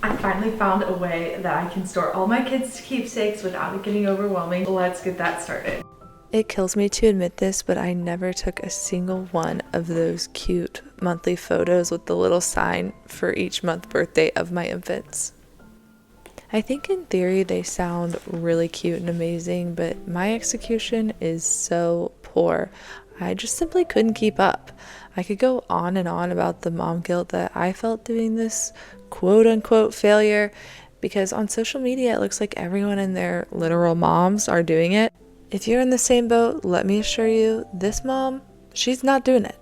I finally found a way that I can store all my kids' keepsakes without it getting overwhelming. Let's get that started. It kills me to admit this, but I never took a single one of those cute monthly photos with the little sign for each month birthday of my infants. I think in theory they sound really cute and amazing, but my execution is so poor. I just simply couldn't keep up. I could go on and on about the mom guilt that I felt doing this quote unquote failure, because on social media it looks like everyone and their literal moms are doing it. If you're in the same boat, let me assure you, this mom, she's not doing it.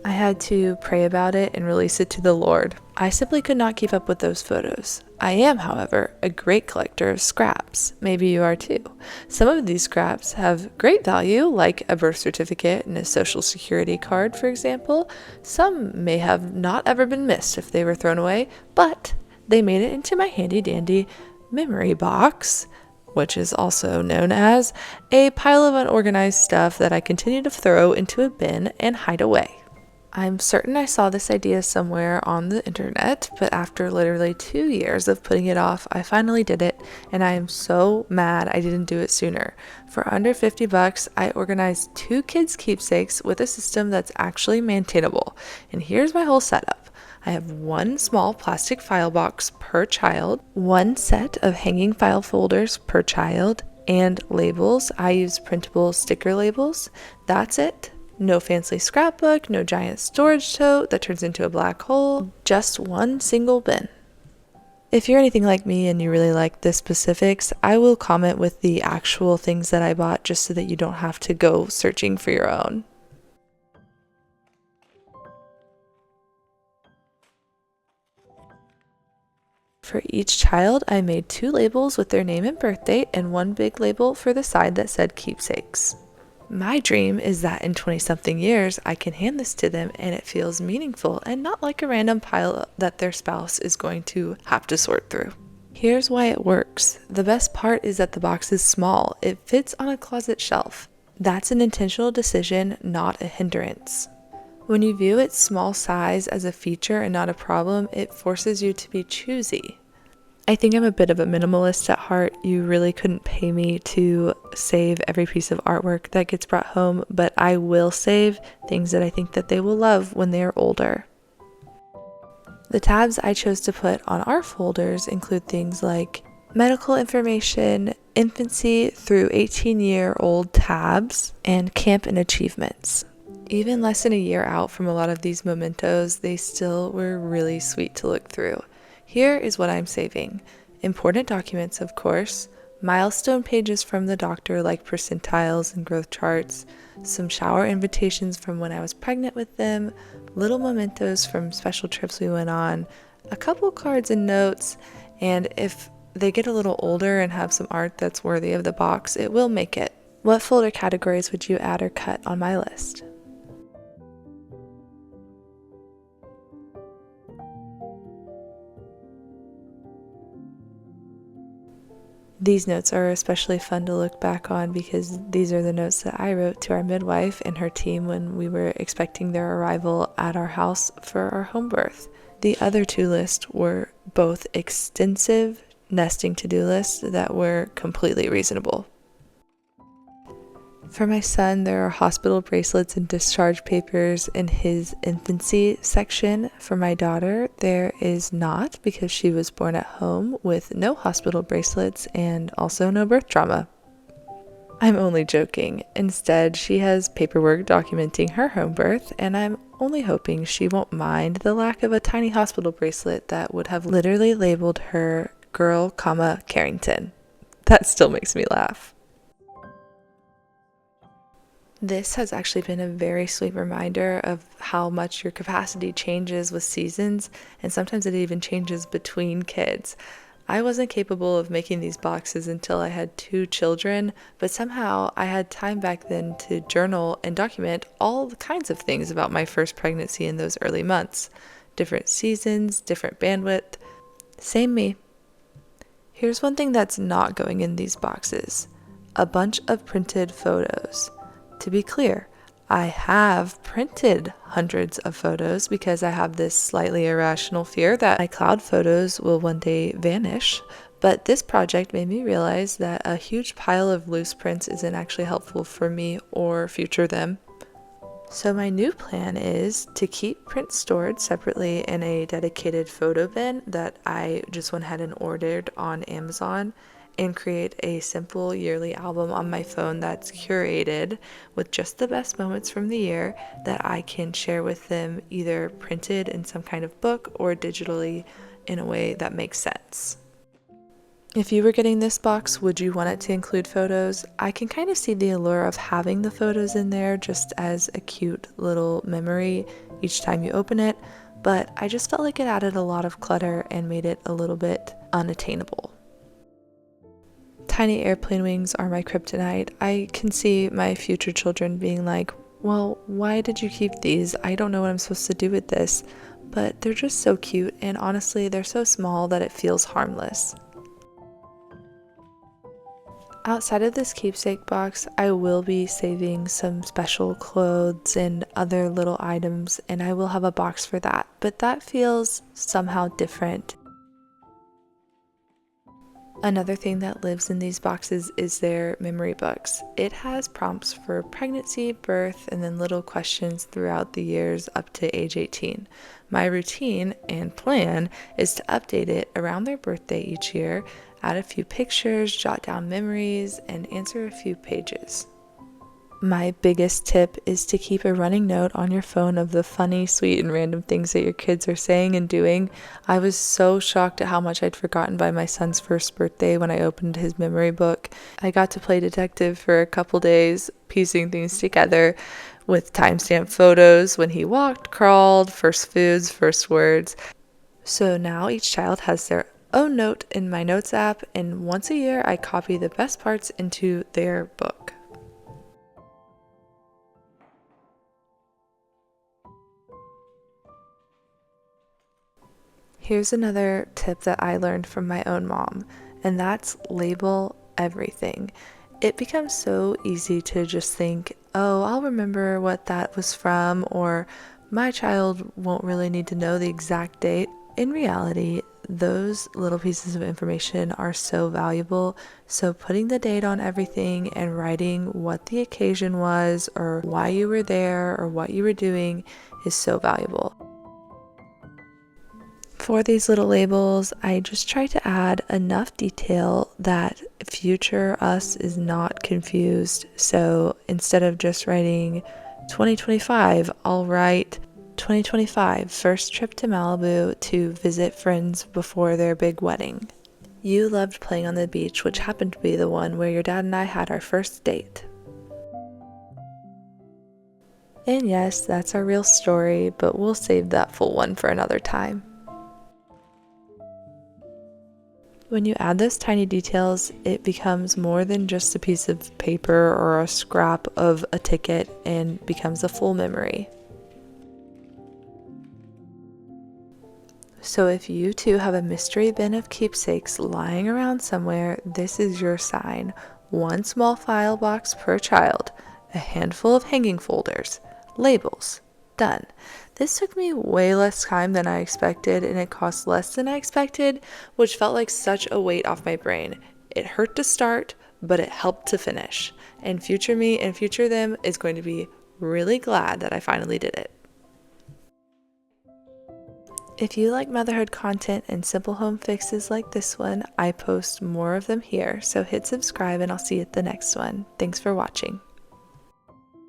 I had to pray about it and release it to the Lord. I simply could not keep up with those photos. I am, however, a great collector of scraps. Maybe you are too. Some of these scraps have great value, like a birth certificate and a social security card, for example. Some may have not ever been missed if they were thrown away, but they made it into my handy dandy memory box, which is also known as a pile of unorganized stuff that I continue to throw into a bin and hide away. I'm certain I saw this idea somewhere on the internet, but after literally 2 years of putting it off, I finally did it, and I am so mad I didn't do it sooner. For under $50, I organized 2 kids' keepsakes with a system that's actually maintainable. And here's my whole setup. I have 1 small plastic file box per child, 1 set of hanging file folders per child, and labels. I use printable sticker labels. That's it. No fancy scrapbook, no giant storage tote that turns into a black hole, just 1 single bin. If you're anything like me and you really like the specifics, I will comment with the actual things that I bought just so that you don't have to go searching for your own. For each child, I made 2 labels with their name and birth date and 1 big label for the side that said keepsakes. My dream is that in 20-something years, I can hand this to them and it feels meaningful and not like a random pile that their spouse is going to have to sort through. Here's why it works. The best part is that the box is small. It fits on a closet shelf. That's an intentional decision, not a hindrance. When you view its small size as a feature and not a problem, it forces you to be choosy. I think I'm a bit of a minimalist at heart. You really couldn't pay me to save every piece of artwork that gets brought home, but I will save things that I think that they will love when they are older. The tabs I chose to put on our folders include things like medical information, infancy through 18-year-old tabs, and camp and achievements. Even less than a year out from a lot of these mementos, they still were really sweet to look through. Here is what I'm saving. Important documents, of course, milestone pages from the doctor like percentiles and growth charts, some shower invitations from when I was pregnant with them, little mementos from special trips we went on, a couple cards and notes, and if they get a little older and have some art that's worthy of the box, it will make it. What folder categories would you add or cut on my list? These notes are especially fun to look back on because these are the notes that I wrote to our midwife and her team when we were expecting their arrival at our house for our home birth. The other 2 lists were both extensive nesting to-do lists that were completely reasonable. For my son, there are hospital bracelets and discharge papers in his infancy section. For my daughter, there is not because she was born at home with no hospital bracelets and also no birth trauma. I'm only joking. Instead, she has paperwork documenting her home birth, and I'm only hoping she won't mind the lack of a tiny hospital bracelet that would have literally labeled her girl, Carrington. That still makes me laugh. This has actually been a very sweet reminder of how much your capacity changes with seasons, and sometimes it even changes between kids. I wasn't capable of making these boxes until I had 2 children, but somehow I had time back then to journal and document all the kinds of things about my first pregnancy in those early months. Different seasons, different bandwidth. Same me. Here's one thing that's not going in these boxes: a bunch of printed photos. To be clear, I have printed hundreds of photos because I have this slightly irrational fear that my cloud photos will one day vanish. But this project made me realize that a huge pile of loose prints isn't actually helpful for me or future them. So my new plan is to keep prints stored separately in a dedicated photo bin that I just went ahead and ordered on Amazon, and create a simple yearly album on my phone that's curated with just the best moments from the year that I can share with them, either printed in some kind of book or digitally in a way that makes sense. If you were getting this box, would you want it to include photos? I can kind of see the allure of having the photos in there just as a cute little memory each time you open it, but I just felt like it added a lot of clutter and made it a little bit unattainable. Tiny airplane wings are my kryptonite. I can see my future children being like, well, why did you keep these? I don't know what I'm supposed to do with this. But they're just so cute, and honestly, they're so small that it feels harmless. Outside of this keepsake box, I will be saving some special clothes and other little items, and I will have a box for that, but that feels somehow different. Another thing that lives in these boxes is their memory books. It has prompts for pregnancy, birth, and then little questions throughout the years up to age 18. My routine and plan is to update it around their birthday each year, add a few pictures, jot down memories, and answer a few pages. My biggest tip is to keep a running note on your phone of the funny, sweet, and random things that your kids are saying and doing. I was so shocked at how much I'd forgotten by my son's first birthday when I opened his memory book. I got to play detective for a couple days, piecing things together with timestamp photos when he walked, crawled, first foods, first words. So now each child has their own note in my notes app, and once a year I copy the best parts into their book. Here's another tip that I learned from my own mom, and that's label everything. It becomes so easy to just think, oh, I'll remember what that was from, or my child won't really need to know the exact date. In reality, those little pieces of information are so valuable, so putting the date on everything and writing what the occasion was, or why you were there, or what you were doing is so valuable. For these little labels, I just try to add enough detail that future us is not confused. So instead of just writing 2025, I'll write 2025, first trip to Malibu to visit friends before their big wedding. You loved playing on the beach, which happened to be the one where your dad and I had our first date. And yes, that's our real story, but we'll save that full one for another time. When you add those tiny details, it becomes more than just a piece of paper or a scrap of a ticket and becomes a full memory. So if you too have a mystery bin of keepsakes lying around somewhere, this is your sign. One small file box per child, a handful of hanging folders, labels. Done. This took me way less time than I expected, and it cost less than I expected, which felt like such a weight off my brain. It hurt to start, but it helped to finish. And future me and future them is going to be really glad that I finally did it. If you like motherhood content and simple home fixes like this one, I post more of them here, so hit subscribe and I'll see you at the next one. Thanks for watching.